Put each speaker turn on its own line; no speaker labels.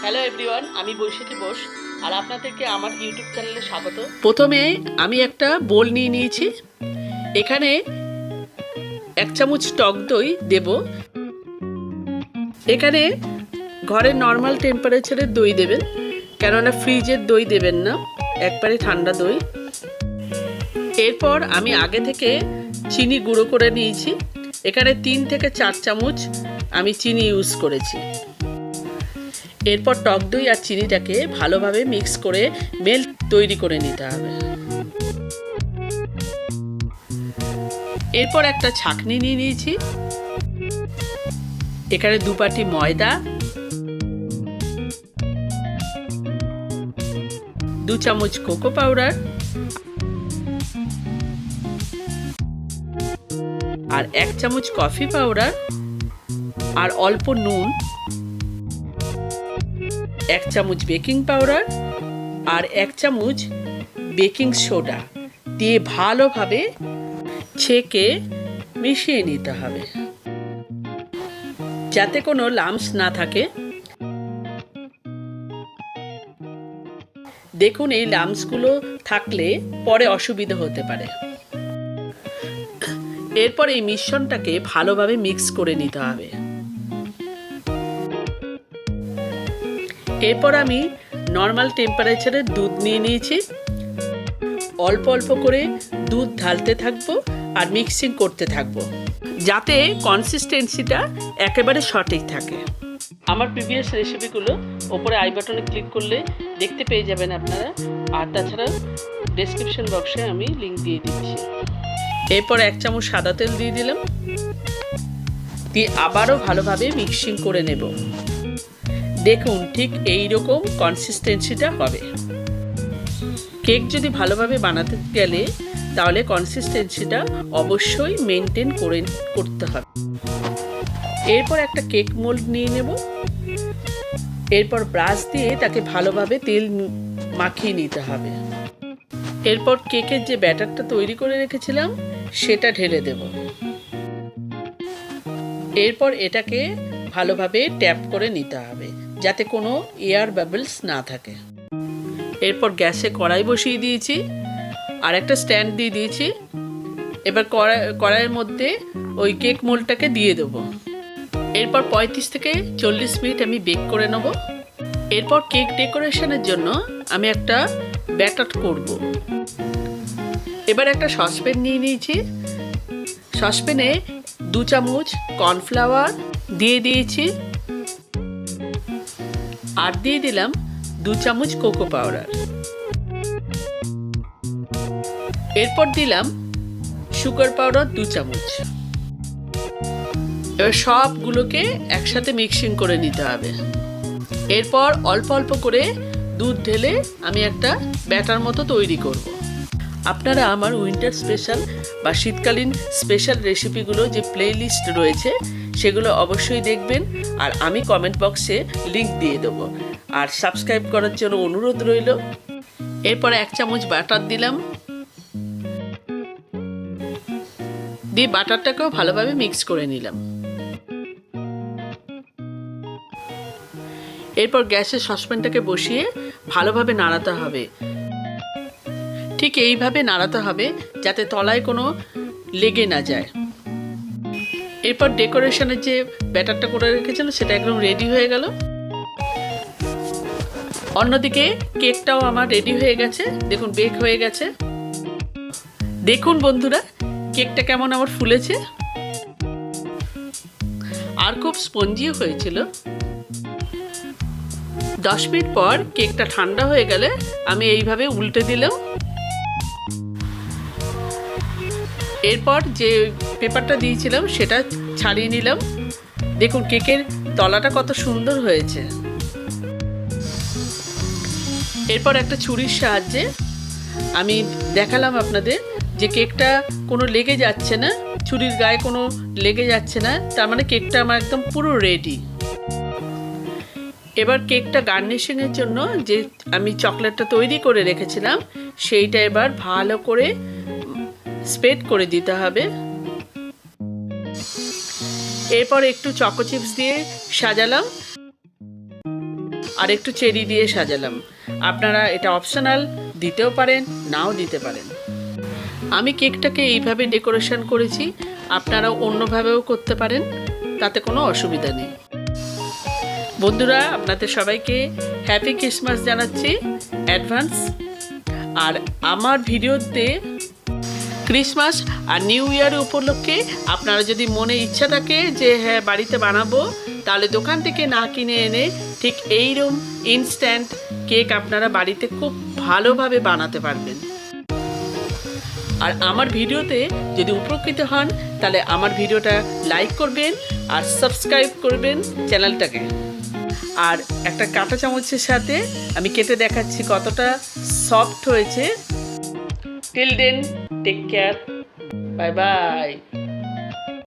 Hello everyone, আমি বৈশাখী বোস আর আপনাদেরকে আমার ইউটিউব চ্যানেলে স্বাগত। প্রথমে আমি একটা বোল নিয়ে নিয়েছি। এখানে 1 চামচ টক দই দেব। এখানে ঘরের নর্মাল টেম্পারেচারের দই দেবেন, কেননা ফ্রিজের দই দেবেন না, একবারে ঠান্ডা দই। এরপর আমি আগে থেকে চিনি গুঁড়ো করে নিয়েছি। এখানে 3 থেকে 4 চামচ আমি চিনি ইউজ করেছি। এরপর টক দই আর চিনিটাকে ভালোভাবে মিক্স করে মেল্ট তৈরি করে নিতে হবে। এরপর একটা ছাঁকনি নিয়ে নিয়েছি। এখানে 2 বাটি ময়দা, 2 চামচ কোকো পাউডার আর 1 চামচ কফি পাউডার আর অল্প নুন, 1 চামচ বেকিং পাউডার আর 1 চামচ বেকিং সোডা দিয়ে ভালোভাবে ছেঁকে মিশিয়ে নিতে হবে, যাতে কোনো লাম্পস না থাকে। দেখুন, এই লাম্পসগুলো থাকলে পরে অসুবিধা হতে পারে। এরপর এই মিশ্রণটাকে ভালোভাবে মিক্স করে নিতে হবে। এরপর আমি নর্মাল টেম্পারেচারের দুধ নিয়ে নিয়েছি। অল্প অল্প করে দুধ ঢালতে থাকবো আর মিক্সিং করতে থাকবো, যাতে কনসিস্টেন্সিটা একেবারে সঠিক থাকে। আমার প্রিভিয়াস রেসিপিগুলো ওপরে আই বাটনে ক্লিক করলে দেখতে পেয়ে যাবেন আপনারা, আর তাছাড়া ডেসক্রিপশন বক্সে আমি লিঙ্ক দিয়ে দিচ্ছি। এরপর 1 চামচ সাদা তেল দিয়ে দিলাম, দিয়ে আবারও ভালোভাবে মিক্সিং করে নেব। দেখুন, ঠিক এই রকম কনসিস্টেন্সিটা হবে। কেক যদি ভালোভাবে বানাতে গেলে তাহলে কনসিস্টেন্সিটা অবশ্যই মেনটেন করতে হবে। এরপর একটা কেক মোল্ড নিয়ে নেব। এরপর ব্রাশ দিয়ে তাকে ভালোভাবে তেল মাখিয়ে নিতে হবে। এরপর কেকের যে ব্যাটারটা তৈরি করে রেখেছিলাম সেটা ঢেলে দেব। এরপর এটাকে ভালোভাবে ট্যাপ করে নিতে হবে, যাতে কোনো এয়ার বাবলস না থাকে। এরপর গ্যাসে কড়াই বসিয়ে দিয়েছি আর একটা স্ট্যান্ড দিয়ে দিয়েছি। এবার কড়াইয়ের মধ্যে ওই কেক মোল্ডটাকে দিয়ে দেবো। এরপর 35 থেকে 40 মিনিট আমি বেক করে নেব। এরপর কেক ডেকোরেশনের জন্য আমি একটা ব্যাটার করব। এবার একটা সসপ্যান নিয়ে নিয়েছি। সসপ্যানে 2 চামচ কর্নফ্লাওয়ার দিয়ে দিয়েছি আর দিয়ে দিলাম 2 চামচ কোকো পাউডার। এরপর দিলাম সুগার পাউডার 2 চামচ। এবার সবগুলোকে একসাথে মিক্সিং করে নিতে হবে। এরপর অল্প অল্প করে দুধ ঢেলে আমি একটা ব্যাটার মতো তৈরি করব। আপনারা আমার উইন্টার স্পেশাল বা শীতকালীন স্পেশাল রেসিপিগুলো যে প্লেলিস্ট রয়েছে সেগুলো অবশ্যই দেখবেন, আর আমি কমেন্ট বক্সে লিংক দিয়ে দেবো। আর সাবস্ক্রাইব করার জন্য অনুরোধ রইল। এরপর 1 চামচ বাটার দিলাম, দিয়ে বাটারটাকেও ভালোভাবে মিক্স করে নিলাম। এরপর গ্যাসের সসপ্যানটাকে বসিয়ে ভালোভাবে নাড়াতে হবে। ঠিক এইভাবে নাড়াতে হবে যাতে তলায় কোনো লেগে না যায়। এরপর ডেকোরেশনের যে ব্যাটারটা করে রেখেছিল সেটা একদম রেডি হয়ে গেল। অন্যদিকে কেকটাও আমার রেডি হয়ে গেছে। দেখুন, বেক হয়ে গেছে। দেখুন বন্ধুরা, কেকটা কেমন আমার ফুলেছে আর খুব স্পঞ্জিও হয়েছিল। 10 মিনিট পর কেকটা ঠান্ডা হয়ে গেলে আমি এইভাবে উল্টে দিলাম। এরপর যে পেপারটা দিয়েছিলাম সেটা ছাড়িয়ে নিলাম। দেখুন, কেকের তলাটা কত সুন্দর হয়েছে। এরপর একটা ছুরির সাহায্যে আমি দেখালাম আপনাদের যে কেকটা কোনো লেগে যাচ্ছে না, ছুরির গায়ে কোনো লেগে যাচ্ছে না, তার মানে কেকটা আমার একদম পুরো রেডি। এবার কেকটা গার্নিশিংয়ের জন্য যে আমি চকলেটটা তৈরি করে রেখেছিলাম সেইটা এবার ভালো করে স্প্রেড করে দিতে হবে। এরপর একটু চকো চিপস দিয়ে সাজালাম আর একটু চেরি দিয়ে সাজালাম। আপনারা এটা অপশনাল, দিতেও পারেন, নাও দিতে পারেন। আমি কেকটাকে এইভাবে ডেকোরেশন করেছি, আপনারা অন্যভাবেও করতে পারেন, তাতে কোনো অসুবিধা নেই। বন্ধুরা, আপনাদের সবাইকে হ্যাপি ক্রিসমাস জানাচ্ছি অ্যাডভান্স। আর আমার ভিডিওতে ক্রিসমাস আর নিউ ইয়ার উপলক্ষে আপনারা যদি মনে ইচ্ছা থাকে যে হ্যাঁ বাড়িতে বানাবো, তাহলে দোকান থেকে না কিনে এনে ঠিক এইরকম ইনস্ট্যান্ট কেক আপনারা বাড়িতে খুব ভালোভাবে বানাতে পারবেন। আর আমার ভিডিওতে যদি উপকৃত হন তাহলে আমার ভিডিওটা লাইক করবেন আর সাবস্ক্রাইব করবেন চ্যানেলটাকে। আর একটা কাঁটা চামচের সাথে আমি কেটে দেখাচ্ছি কতটা সফট হয়েছে। Till then, take care, bye by.